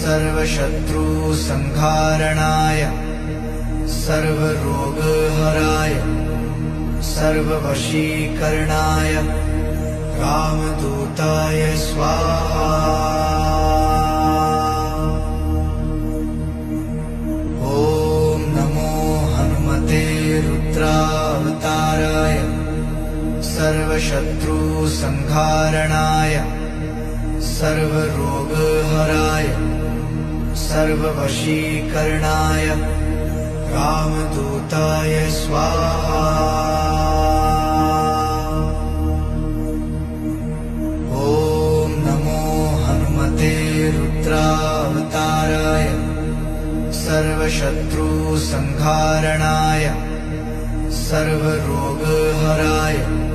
सर्वशत्रुसंहारणाय सर्वरोगहराय सर्ववशीकरणाय रामदूताय स्वाहा। ॐ नमो हनुमते रुद्रावताराय सर्वशत्रुसंहारणाय सर्वरोगहराय सर्ववशीकरणाय रामदूताय स्वाहा। ॐ नमो हनुमते रुद्रावताराय सर्वशत्रुसंहारणाय सर्वरोगहराय